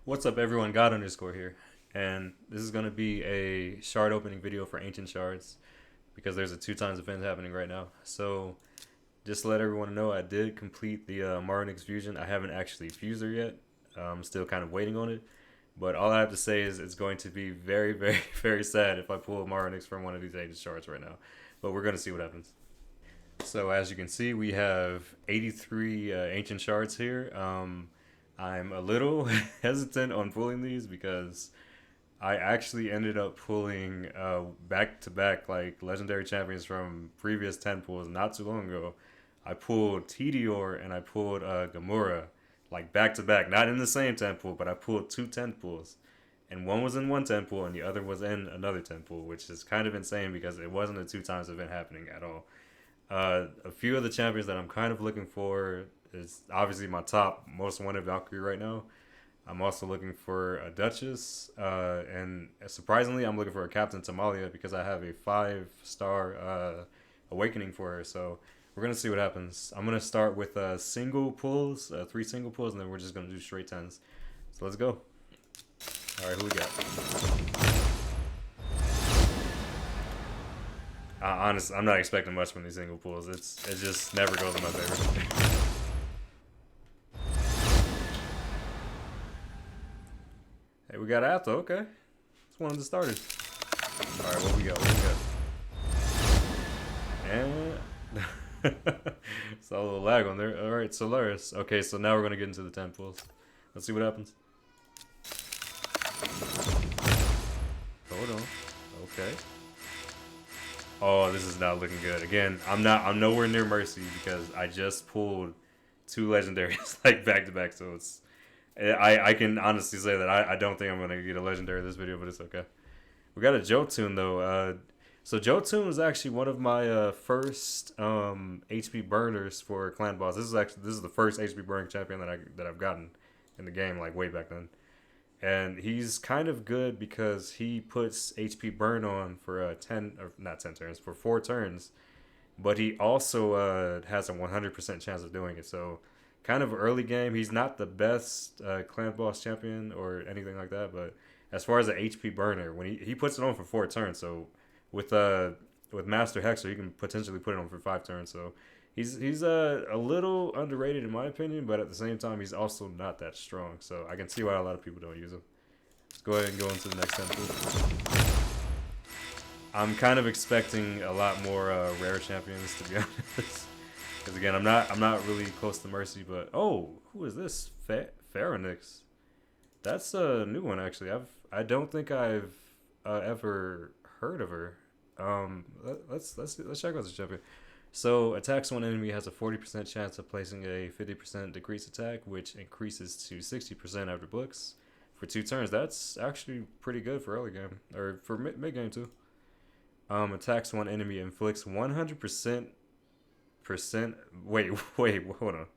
What's up, everyone? God underscore here, and this is gonna be a shard opening video for Ancient Shards because there's a 2 times event happening right now. So just to let everyone know, I did complete the Marnix fusion. I haven't actually fused her yet. I'm still kind of waiting on it. But all I have to say is it's going to be very, very, very sad if I pull Marnix from one of these Ancient Shards right now. But we're gonna see what happens. So as you can see, we have 83 Ancient Shards here. I'm a little hesitant on pulling these because I actually ended up pulling back to back like legendary champions from previous 10 pulls not too long ago. I pulled Tedior and I pulled Gamora like back to back, not in the same 10 pool, but I pulled two 10 pools. And one was in one 10 pool and the other was in another 10 pool, which is kind of insane because it wasn't a 2 times event happening at all. A few of the champions that I'm kind of looking for is obviously my top most wanted Valkyrie right now. I'm also looking for a Duchess, and surprisingly, I'm looking for a Captain Tamalia because I have a 5-star awakening for her. So we're gonna see what happens. I'm gonna start with single pulls, 3 single pulls, and then we're just gonna do straight tens. So let's go. All right, who we got? Honestly, I'm not expecting much from these single pulls. It just never goes in my favor. Hey, we got Atho. Okay, it's one of the starters. All right, what we got? What we got? And saw a little lag on there. All right, Solaris. Okay, so now we're gonna get into the 10 pulls. Let's see what happens. Hold on. Okay. Oh, this is not looking good. Again, I'm nowhere near Mercy because I just pulled 2 legendaries like back to back. So I can honestly say that I don't think I'm gonna get a legendary this video, but it's okay. We got a Jotun though. So Jotun was actually one of my first HP burners for clan boss. This is the first HP burning champion that I've gotten in the game like way back then. And he's kind of good because he puts HP burn on for 10 or not 10 turns for 4 turns, but he also has a 100% chance of doing it. So kind of early game, he's not the best clan boss champion or anything like that, but as far as an HP burner, when he puts it on for 4 turns, so with Master Hexer, he can potentially put it on for 5 turns. So he's a little underrated in my opinion, but at the same time, he's also not that strong. So I can see why a lot of people don't use him. Let's go ahead and go into the next temple. I'm kind of expecting a lot more rare champions to be honest. Because again, I'm not really close to Mercy, but oh, who is this? Pharonix. That's a new one actually. I don't think I've ever heard of her. Let's check out this champion. So attacks one enemy has a 40% chance of placing a 50% decrease attack, which increases to 60% after books for 2 turns. That's actually pretty good for early game or for mid game too. Attacks one enemy inflicts 100% percent. Wait, hold on.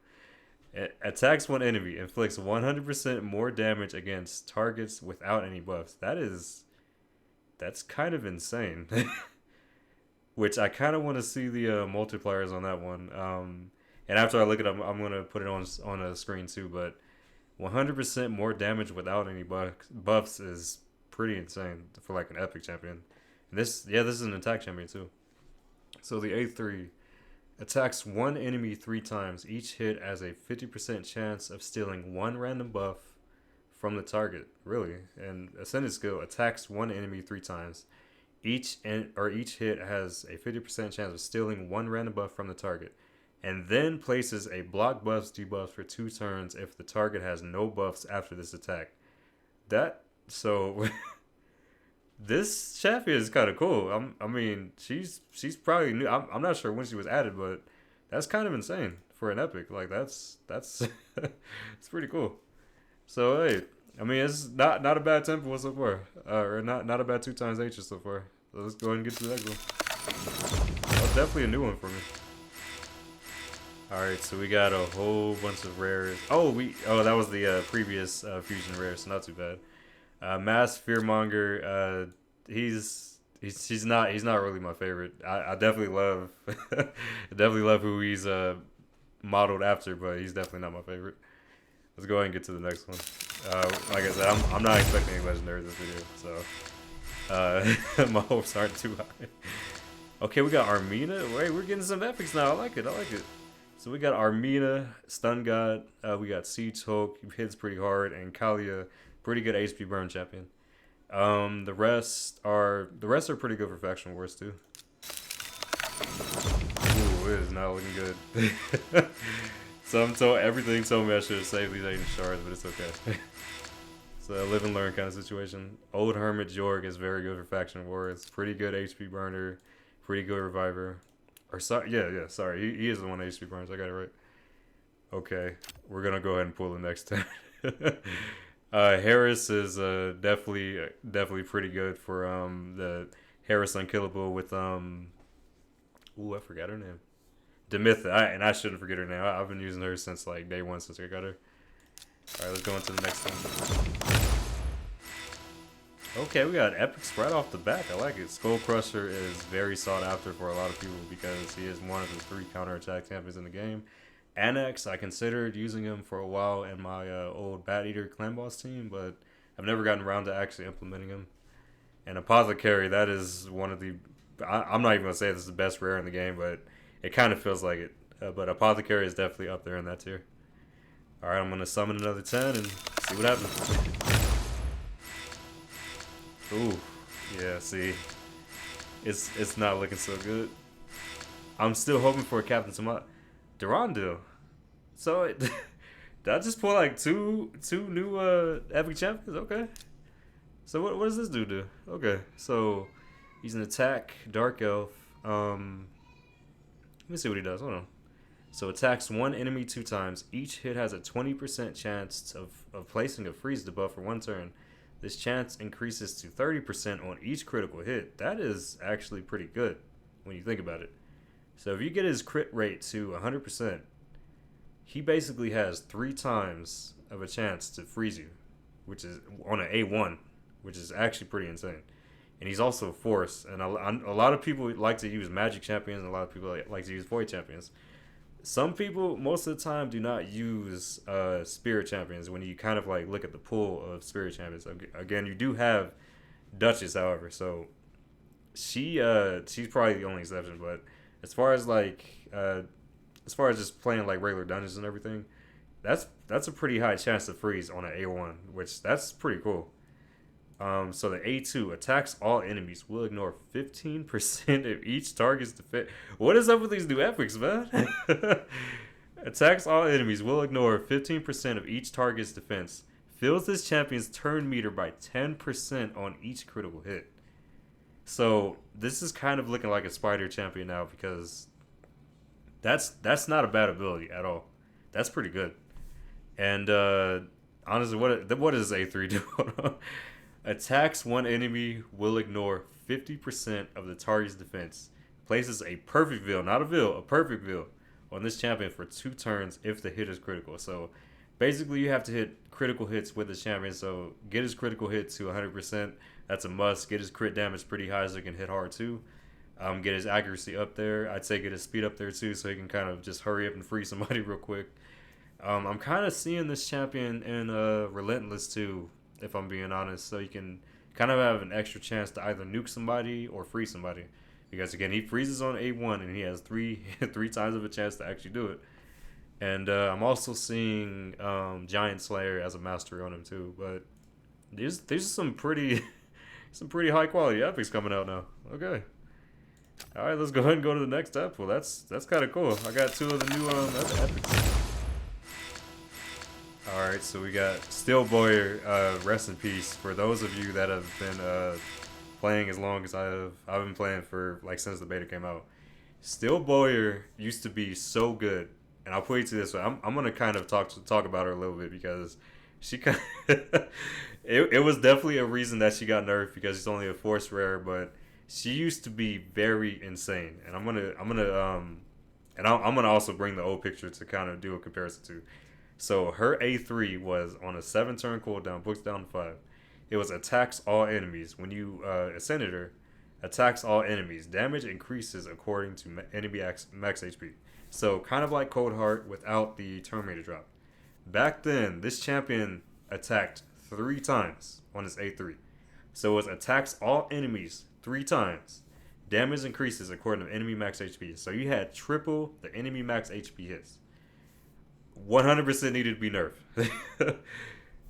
Attacks one enemy inflicts 100% more damage against targets without any buffs. That's kind of insane. Which I kind of want to see the multipliers on that one. And after I look it up, I'm gonna put it on a screen too. But 100% more damage without any buffs is pretty insane for like an epic champion. And this is an attack champion too. So the A3 attacks one enemy 3 times. Each hit has a 50% chance of stealing one random buff from the target. Really, and Ascended skill attacks one enemy 3 times. Each hit has a 50% chance of stealing one random buff from the target, and then places a block buffs debuff for 2 turns if the target has no buffs after this attack. So this champion is kind of cool. I mean, she's probably new. I'm not sure when she was added, but that's kind of insane for an epic. Like that's it's pretty cool. So hey, I mean it's not a bad tempo so far, or not a bad 2 times H so far. So let's go ahead and get to the next one. That's definitely a new one for me. All right, so we got a whole bunch of rares. Oh that was the previous fusion rare, so not too bad. Mass Fearmonger, he's not really my favorite. I definitely love definitely love who he's modeled after, but he's definitely not my favorite. Let's go ahead and get to the next one. Like I said, I'm not expecting any legendary this video, so my hopes aren't too high. Okay, we got Armina. Wait, we're getting some epics now. I like it. I like it. So we got Armina, Stun God. We got Siege Hulk, who hits pretty hard, and Kalia, pretty good HP burn champion. The rest are pretty good for faction wars too. Ooh, it is not looking good. Everything told me I should have saved these 8 shards, but it's okay. It's a live and learn kind of situation. Old Hermit Jorg is very good for faction wars. Pretty good HP burner, pretty good reviver. Or sorry, yeah, sorry, he is the one HP burners. I got it right. Okay, we're gonna go ahead and pull the next 10. Harris is definitely pretty good for the Harris Unkillable with ooh, I forgot her name. Demitha, and I shouldn't forget her name. I've been using her since like day one since I got her. All right, let's go into the next one. Okay, we got epics right off the bat. I like it. Skull Crusher is very sought after for a lot of people because he is one of the 3 counterattack champions in the game. Annex, I considered using him for a while in my old Bat Eater Clan Boss team, but I've never gotten around to actually implementing him. And Apothecary, that is one of the... I'm not even going to say this is the best rare in the game, but it kind of feels like it. But Apothecary is definitely up there in that tier. Alright, I'm going to summon another 10 and see what happens. Ooh, yeah, see. It's not looking so good. I'm still hoping for a Captain Tomato. Durandal. So, did I just pull like two new epic champions? Okay. So what does this dude do? Okay, so he's an attack Dark Elf. Let me see what he does. Hold on. So attacks one enemy 2 times. Each hit has a 20% chance of placing a freeze debuff for 1 turn. This chance increases to 30% on each critical hit. That is actually pretty good when you think about it. So if you get his crit rate to 100%, he basically has 3 times of a chance to freeze you, which is on an A1, which is actually pretty insane. And he's also Force, and a lot of people like to use Magic champions, and a lot of people like to use Void champions. Some people, most of the time, do not use Spirit champions when you kind of like look at the pool of Spirit champions. Again, you do have Duchess, however, so she's probably the only exception. But as far as just playing like regular dungeons and everything, that's a pretty high chance to freeze on an A1, which that's pretty cool. So the A2 attacks all enemies will ignore 15% of each target's defense. What is up with these new epics, man? Attacks all enemies will ignore 15% of each target's defense. Fills this champion's turn meter by 10% on each critical hit. So this is kind of looking like a spider champion now because that's not a bad ability at all. That's pretty good. And honestly, what does A3 do? Attacks one enemy will ignore 50% of the target's defense. Places a perfect veil, not a veil, a perfect veil on this champion for 2 turns if the hit is critical. So basically you have to hit critical hits with this champion. So get his critical hit to 100%. That's a must. Get his crit damage pretty high so he can hit hard too. Get his accuracy up there. I'd say get his speed up there too so he can kind of just hurry up and free somebody real quick. I'm kind of seeing this champion in Relentless too, if I'm being honest, so you can kind of have an extra chance to either nuke somebody or free somebody. Because again, he freezes on A1 and he has three times of a chance to actually do it. And I'm also seeing Giant Slayer as a mastery on him too. But there's some pretty high quality epics coming out now. Okay. All right, let's go ahead and go to the next step. Well, that's kind of cool. I got 2 of the new epics. Alright, so we got Steel Boyer, rest in peace. For those of you that have been playing as long as I've been playing for, like, since the beta came out. Steel Boyer used to be so good, and I'll put it to this way. I'm going to kind of talk about her a little bit because she kind of, it was definitely a reason that she got nerfed because she's only a Force rare, but she used to be very insane. And I'm gonna also bring the old picture to kind of do a comparison to. So her A3 was on a 7-turn cooldown, books down to 5. It was attacks all enemies. When you ascended her, attacks all enemies. Damage increases according to enemy max HP. So kind of like Cold Heart without the turn meter drop. Back then, this champion attacked 3 times on its A3. So it attacks all enemies 3 times. Damage increases according to enemy max HP. So you had triple the enemy max HP hits. 100% needed to be nerfed.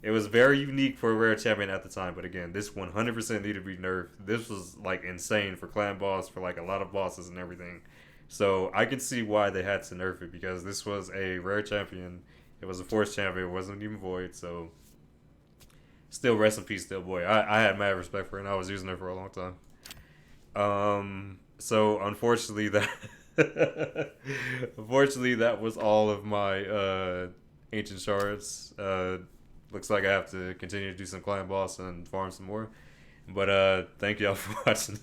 It was very unique for a rare champion at the time, but again, this 100% needed to be nerfed. This was like insane for clan boss, for like a lot of bosses and everything. So I can see why they had to nerf it, because this was a rare champion. It was a force champion. It wasn't even void. So still, rest in peace, Still Boy. I had mad respect for it, and I was using it for a long time. So unfortunately that unfortunately that was all of my ancient shards. Looks like I have to continue to do some clan boss and farm some more. But thank y'all for watching.